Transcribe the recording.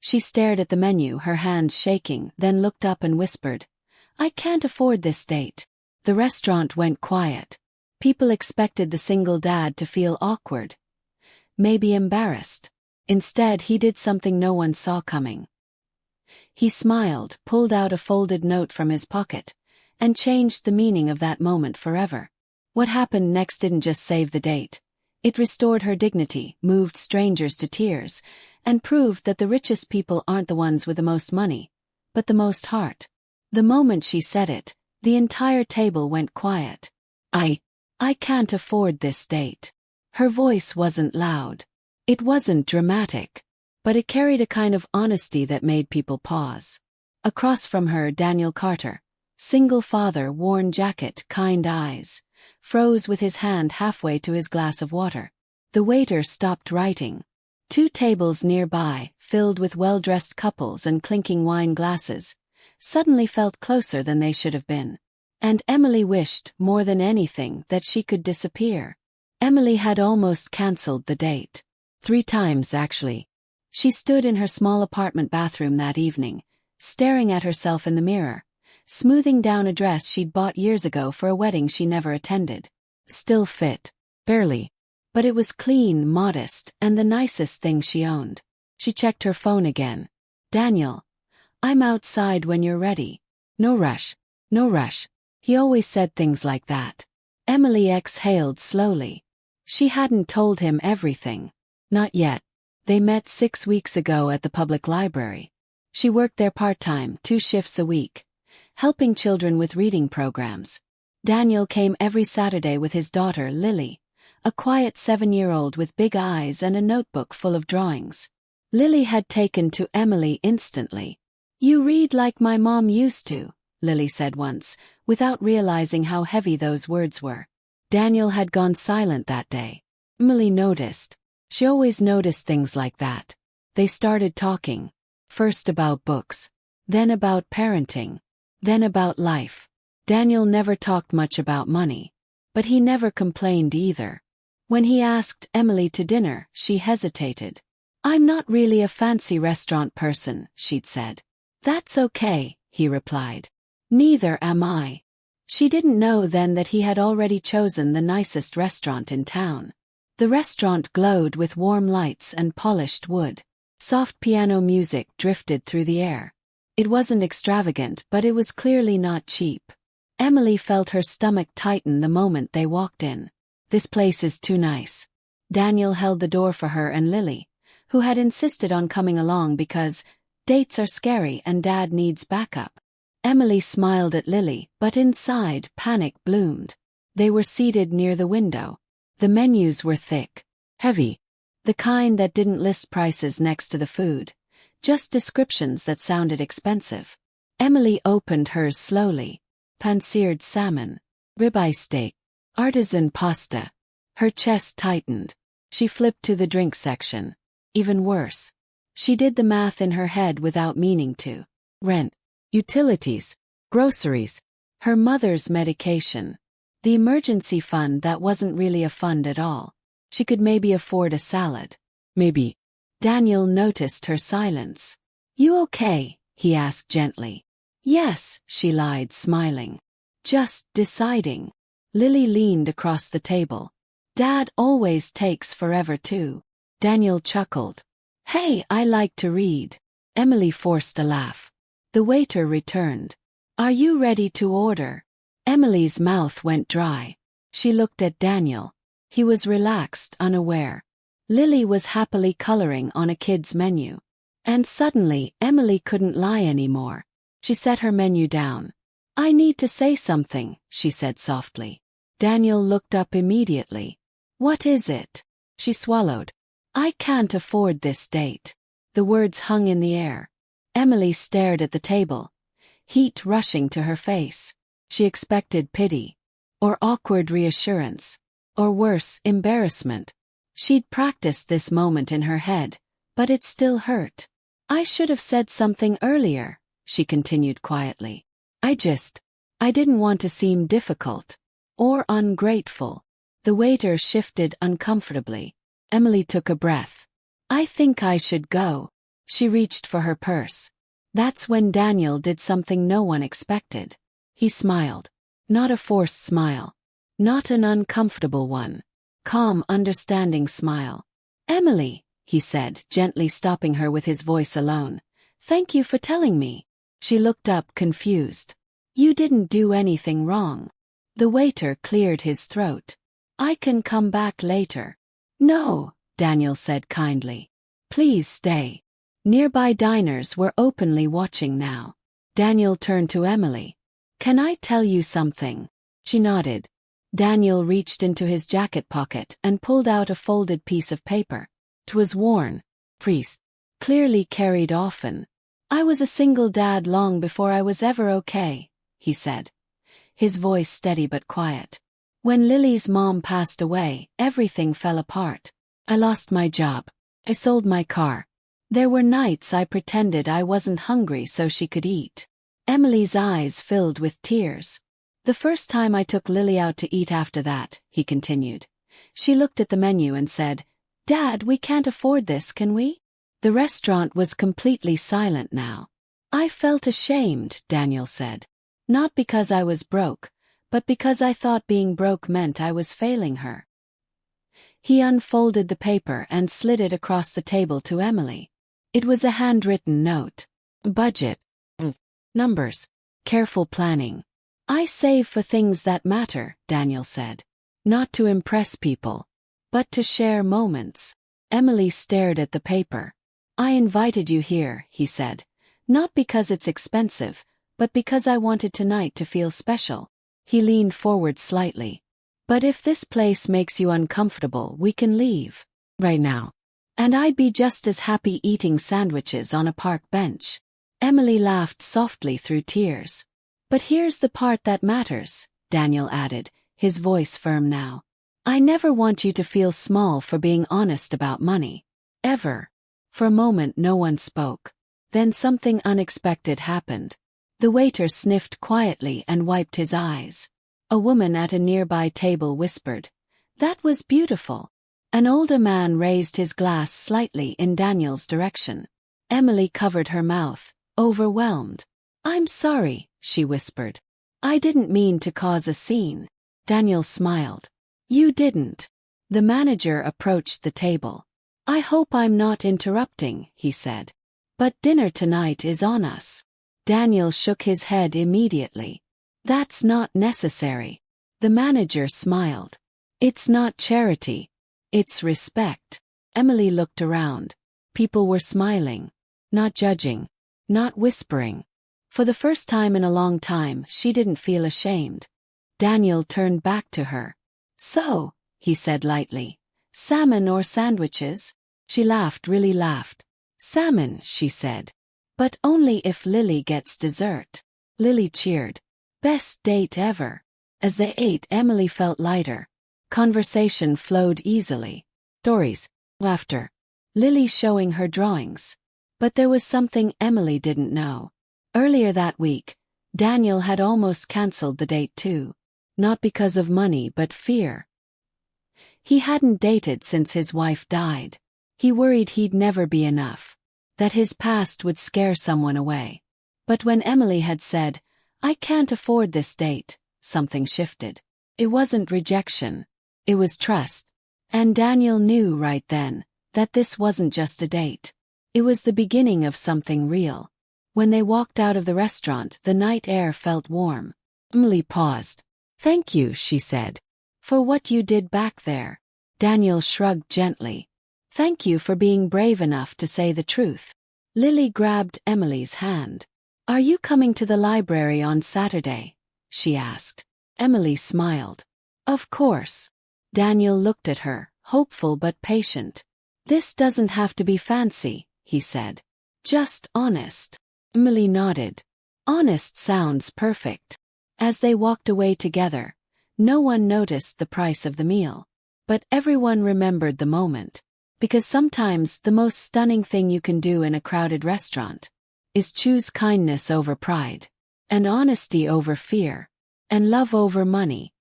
She stared at the menu, her hands shaking, then looked up and whispered, "I can't afford this date." The restaurant went quiet. People expected the single dad to feel awkward, maybe embarrassed. Instead, he did something no one saw coming. He smiled, pulled out a folded note from his pocket, and changed the meaning of that moment forever. What happened next didn't just save the date. It restored her dignity, moved strangers to tears, and proved that the richest people aren't the ones with the most money, but the most heart. The moment she said it, the entire table went quiet. I can't afford this date." Her voice wasn't loud. It wasn't dramatic, but it carried a kind of honesty that made people pause. Across from her, Daniel Carter, single father, worn jacket, kind eyes, froze with his hand halfway to his glass of water. The waiter stopped writing. 2 tables nearby, filled with well-dressed couples and clinking wine glasses, suddenly felt closer than they should have been. And Emily wished, more than anything, that she could disappear. Emily had almost cancelled the date. 3 times, actually. She stood in her small apartment bathroom that evening, staring at herself in the mirror, smoothing down a dress she'd bought years ago for a wedding she never attended. Still fit. Barely. But it was clean, modest, and the nicest thing she owned. She checked her phone again. "Daniel, I'm outside when you're ready. No rush. No rush." He always said things like that. Emily exhaled slowly. She hadn't told him everything. Not yet. They met 6 weeks ago at the public library. She worked there part-time, 2 shifts a week, helping children with reading programs. Daniel came every Saturday with his daughter, Lily, a quiet 7-year-old with big eyes and a notebook full of drawings. Lily had taken to Emily instantly. "You read like my mom used to," Lily said once, without realizing how heavy those words were. Daniel had gone silent that day. Emily noticed. She always noticed things like that. They started talking. First about books. Then about parenting. Then about life. Daniel never talked much about money. But he never complained either. When he asked Emily to dinner, she hesitated. "I'm not really a fancy restaurant person," she'd said. "That's okay," he replied. "Neither am I." She didn't know then that he had already chosen the nicest restaurant in town. The restaurant glowed with warm lights and polished wood. Soft piano music drifted through the air. It wasn't extravagant, but it was clearly not cheap. Emily felt her stomach tighten the moment they walked in. "This place is too nice." Daniel held the door for her and Lily, who had insisted on coming along because dates are scary and Dad needs backup. Emily smiled at Lily, but inside, panic bloomed. They were seated near the window. The menus were thick, heavy, the kind that didn't list prices next to the food, just descriptions that sounded expensive. Emily opened hers slowly. Pan-seared salmon, ribeye steak, artisan pasta. Her chest tightened. She flipped to the drink section. Even worse. She did the math in her head without meaning to. Rent, utilities, groceries, her mother's medication, the emergency fund that wasn't really a fund at all. She could maybe afford a salad. Maybe. Daniel noticed her silence. "You okay?" he asked gently. "Yes," she lied, smiling. "Just deciding." Lily leaned across the table. "Dad always takes forever too." Daniel chuckled. "Hey, I like to read." Emily forced a laugh. The waiter returned. "Are you ready to order?" Emily's mouth went dry. She looked at Daniel. He was relaxed, unaware. Lily was happily coloring on a kid's menu. And suddenly, Emily couldn't lie anymore. She set her menu down. "I need to say something," she said softly. Daniel looked up immediately. "What is it?" She swallowed. "I can't afford this date." The words hung in the air. Emily stared at the table, heat rushing to her face. She expected pity, or awkward reassurance, or worse, embarrassment. She'd practiced this moment in her head, but it still hurt. "I should have said something earlier," she continued quietly. I didn't want to seem difficult or ungrateful." The waiter shifted uncomfortably. Emily took a breath. "I think I should go." She reached for her purse. That's when Daniel did something no one expected. He smiled. Not a forced smile. Not an uncomfortable one. Calm, understanding smile. "Emily," he said, gently stopping her with his voice alone. "Thank you for telling me." She looked up, confused. "You didn't do anything wrong." The waiter cleared his throat. "I can come back later." "No," Daniel said kindly. "Please stay." Nearby diners were openly watching now. Daniel turned to Emily. "Can I tell you something?" She nodded. Daniel reached into his jacket pocket and pulled out a folded piece of paper. 'Twas worn. Priest. Clearly carried often. "I was a single dad long before I was ever okay," he said. His voice steady but quiet. "When Lily's mom passed away, everything fell apart. I lost my job. I sold my car. There were nights I pretended I wasn't hungry so she could eat." Emily's eyes filled with tears. "The first time I took Lily out to eat after that," he continued, "she looked at the menu and said, 'Dad, we can't afford this, can we?' The restaurant was completely silent now. I felt ashamed," Daniel said. "Not because I was broke, but because I thought being broke meant I was failing her." He unfolded the paper and slid it across the table to Emily. It was a handwritten note. "Budget. Numbers. Careful planning. I save for things that matter," Daniel said. "Not to impress people, but to share moments." Emily stared at the paper. "I invited you here," he said. "Not because it's expensive, but because I wanted tonight to feel special." He leaned forward slightly. "But if this place makes you uncomfortable, we can leave. Right now. And I'd be just as happy eating sandwiches on a park bench." Emily laughed softly through tears. "But here's the part that matters," Daniel added, his voice firm now. "I never want you to feel small for being honest about money. Ever." For a moment no one spoke. Then something unexpected happened. The waiter sniffed quietly and wiped his eyes. A woman at a nearby table whispered, "That was beautiful." An older man raised his glass slightly in Daniel's direction. Emily covered her mouth, overwhelmed. "I'm sorry," she whispered. "I didn't mean to cause a scene." Daniel smiled. "You didn't." The manager approached the table. "I hope I'm not interrupting," he said. "But dinner tonight is on us." Daniel shook his head immediately. "That's not necessary." The manager smiled. "It's not charity. It's respect." Emily looked around. People were smiling. Not judging. Not whispering. For the first time in a long time, she didn't feel ashamed. Daniel turned back to her. "So," he said lightly, "salmon or sandwiches?" She laughed, really laughed. "Salmon," she said. "But only if Lily gets dessert." Lily cheered. "Best date ever." As they ate, Emily felt lighter. Conversation flowed easily. Stories. Laughter. Lily showing her drawings. But there was something Emily didn't know. Earlier that week, Daniel had almost cancelled the date too. Not because of money but fear. He hadn't dated since his wife died. He worried he'd never be enough. That his past would scare someone away. But when Emily had said, "I can't afford this date," something shifted. It wasn't rejection. It was trust. And Daniel knew right then that this wasn't just a date. It was the beginning of something real. When they walked out of the restaurant, the night air felt warm. Emily paused. "Thank you," she said, "for what you did back there." Daniel shrugged gently. "Thank you for being brave enough to say the truth." Lily grabbed Emily's hand. "Are you coming to the library on Saturday?" she asked. Emily smiled. "Of course." Daniel looked at her, hopeful but patient. "This doesn't have to be fancy," he said. "Just honest." Emily nodded. "Honest sounds perfect." As they walked away together, no one noticed the price of the meal. But everyone remembered the moment. Because sometimes the most stunning thing you can do in a crowded restaurant is choose kindness over pride, and honesty over fear, and love over money.